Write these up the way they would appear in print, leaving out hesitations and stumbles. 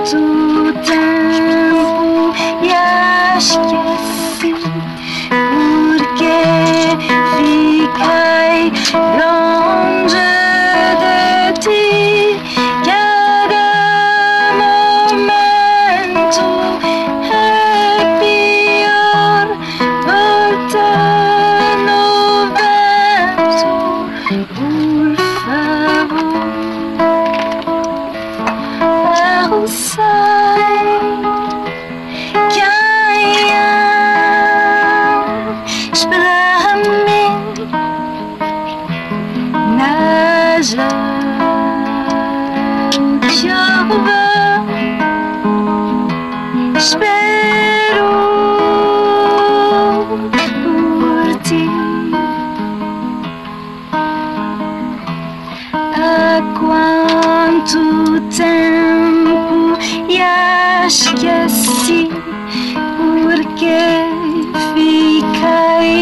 quanto tempo já esqueci, porque fiquei longe de ti. Cada momento é pior, volta no vento, por favor. Eu sei quem espera mim na chuva. Espero por ti. Há quanto tempo já esqueci, porque fiquei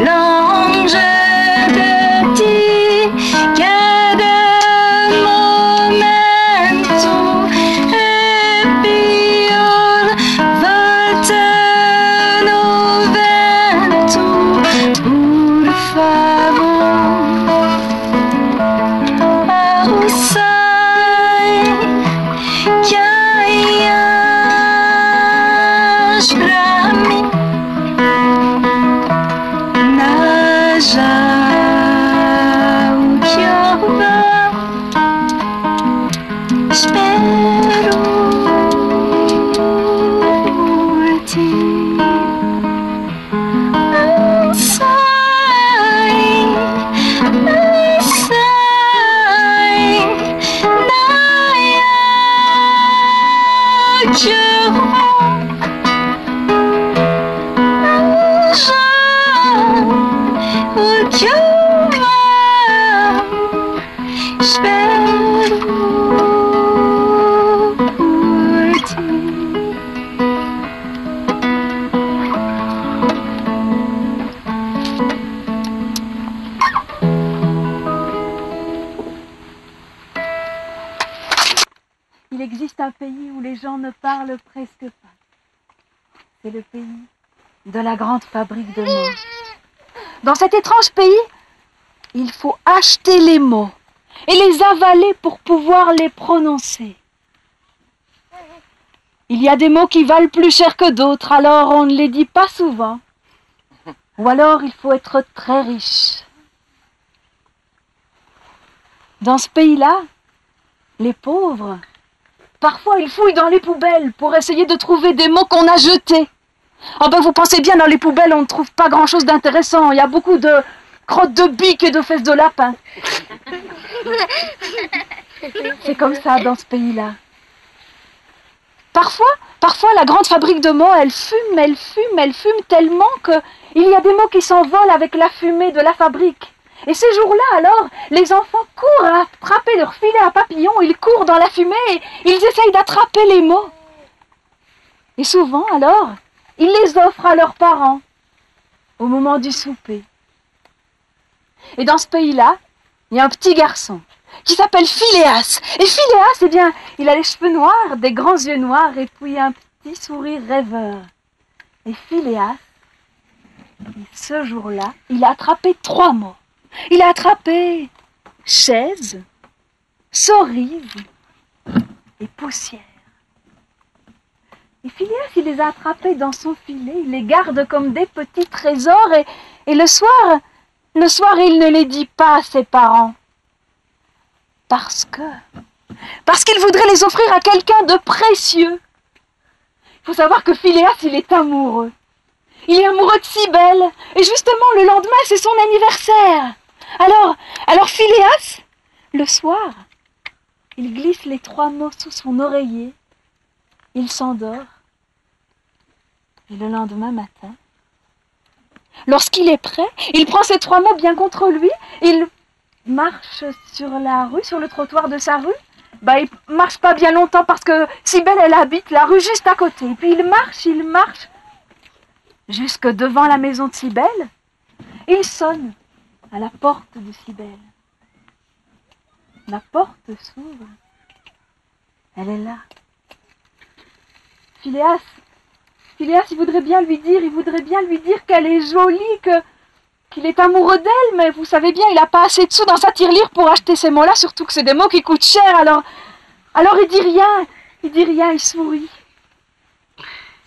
longe de ti. Cada momento é pior, volta no vento, por favor. Eu sei quem espera mim na chuva. Espero por ti. Eu sei, na chuva. O que eu amo, espero por ti. Il existe un pays où les gens ne parlent presque pas. C'est le pays de la grande fabrique de mots. Dans cet étrange pays, il faut acheter les mots et les avaler pour pouvoir les prononcer. Il y a des mots qui valent plus cher que d'autres, alors on ne les dit pas souvent. Ou alors il faut être très riche. Dans ce pays-là, les pauvres, parfois ils fouillent dans les poubelles pour essayer de trouver des mots qu'on a jetés. Oh ben vous pensez bien, dans les poubelles on ne trouve pas grand-chose d'intéressant. Il y a beaucoup de crottes de biques et de fesses de lapin. C'est comme ça dans ce pays-là. Parfois la grande fabrique de mots, elle fume tellement qu'il y a des mots qui s'envolent avec la fumée de la fabrique. Et ces jours-là, alors, les enfants courent à attraper leur filet à papillons, ils courent dans la fumée et ils essayent d'attraper les mots. Et souvent, alors, ils les offrent à leurs parents au moment du souper. Et dans ce pays-là, il y a un petit garçon qui s'appelle Phileas. Et Phileas, eh bien, il a les cheveux noirs, des grands yeux noirs et puis un petit sourire rêveur. Et Phileas, ce jour-là, il a attrapé 3 mots. Il a attrapé chaise, cerise et poussière. Et Phileas, il les a attrapés dans son filet, il les garde comme des petits trésors et le soir, il ne les dit pas à ses parents. Parce qu'il voudrait les offrir à quelqu'un de précieux. Il faut savoir que Phileas, il est amoureux. Il est amoureux de Cybèle. Et justement, le lendemain, c'est son anniversaire. Alors Phileas, le soir, il glisse les 3 mots sous son oreiller. Il s'endort. Et le lendemain matin, lorsqu'il est prêt, il prend ces 3 mots bien contre lui. Il marche sur la rue, sur le trottoir de sa rue. Il marche pas bien longtemps parce que Cybèle, elle habite la rue juste à côté. Et puis il marche jusque devant la maison de Cybèle. Il sonne à la porte de Cybèle. La porte s'ouvre. Elle est là. Philéas, Philéas, il voudrait bien lui dire qu'elle est jolie, qu'il est amoureux d'elle, mais vous savez bien, il n'a pas assez de sous dans sa tirelire pour acheter ces mots-là, surtout que c'est des mots qui coûtent cher, alors il dit rien, il sourit.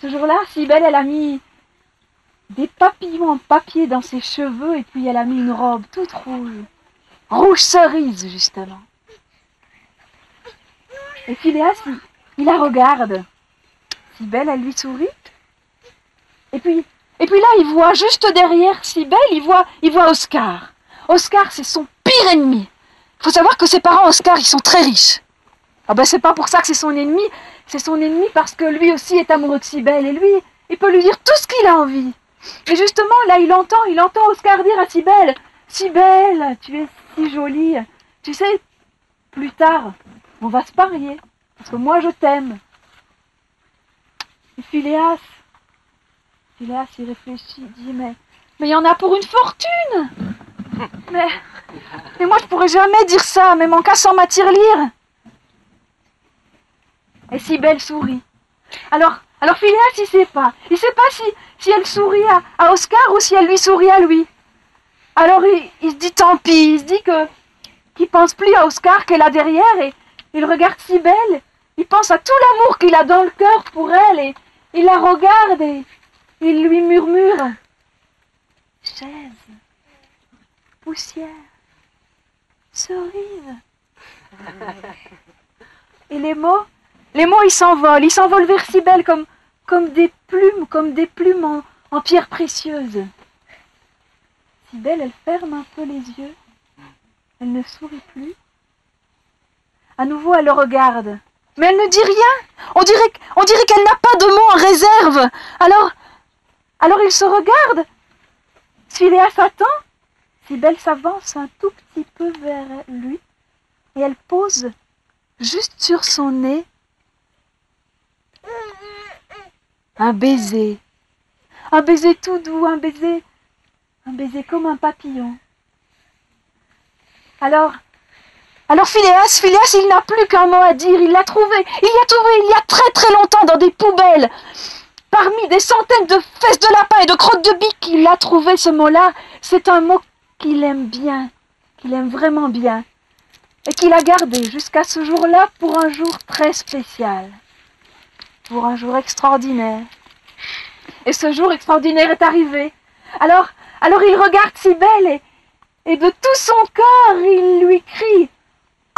Ce jour-là, Cybèle, elle a mis des papillons en papier dans ses cheveux et puis elle a mis une robe toute rouge. Rouge cerise, justement. Et Philéas, il la regarde. Cybèle, elle lui sourit. Et puis là, il voit juste derrière Cybèle, il voit Oscar. Oscar, c'est son pire ennemi. Il faut savoir que ses parents, Oscar, ils sont très riches. Ah ben, c'est pas pour ça que c'est son ennemi parce que lui aussi est amoureux de Cybèle. Et lui, il peut lui dire tout ce qu'il a envie. Et justement, là, il entend Oscar dire à Cybèle, « Cybèle, tu es si jolie. Tu sais, plus tard, on va se marier, parce que moi, je t'aime. » Et Philéas, il réfléchit, il dit, mais il y en a pour une fortune. Mais moi, je pourrais jamais dire ça, même en cassant ma tirelire. Et Cybèle sourit. Alors Philéas, il sait pas si elle sourit à Oscar ou si elle lui sourit à lui. Alors il se dit tant pis, il se dit qu'il pense plus à Oscar qu'elle a derrière et il regarde Cybèle, il pense à tout l'amour qu'il a dans le cœur pour elle et il la regarde et il lui murmure « Chaise, poussière, cerise. » Et les mots, ils s'envolent vers Cybèle comme des plumes en pierre précieuse. Cybèle, elle ferme un peu les yeux, elle ne sourit plus. À nouveau, elle le regarde, mais elle ne dit rien. On dirait qu'elle n'a pas de mots en réserve. Alors il se regarde. Philéas attend. Cybèle s'avance un tout petit peu vers lui et elle pose juste sur son nez un baiser tout doux, un baiser comme un papillon. Alors Philéas, il n'a plus qu'un mot à dire, il l'a trouvé, il y a très très longtemps dans des poubelles, parmi des centaines de fesses de lapin et de crottes de bique, il a trouvé ce mot-là. C'est un mot qu'il aime bien, qu'il aime vraiment bien, et qu'il a gardé jusqu'à ce jour-là pour un jour très spécial, pour un jour extraordinaire. Et ce jour extraordinaire est arrivé. Alors il regarde Cybèle et de tout son cœur, il lui crie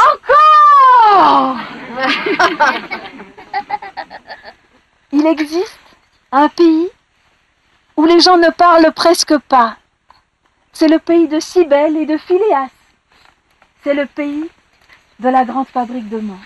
« Encore !» Il existe un pays où les gens ne parlent presque pas. C'est le pays de Cybèle et de Philéas. C'est le pays de la grande fabrique de mots.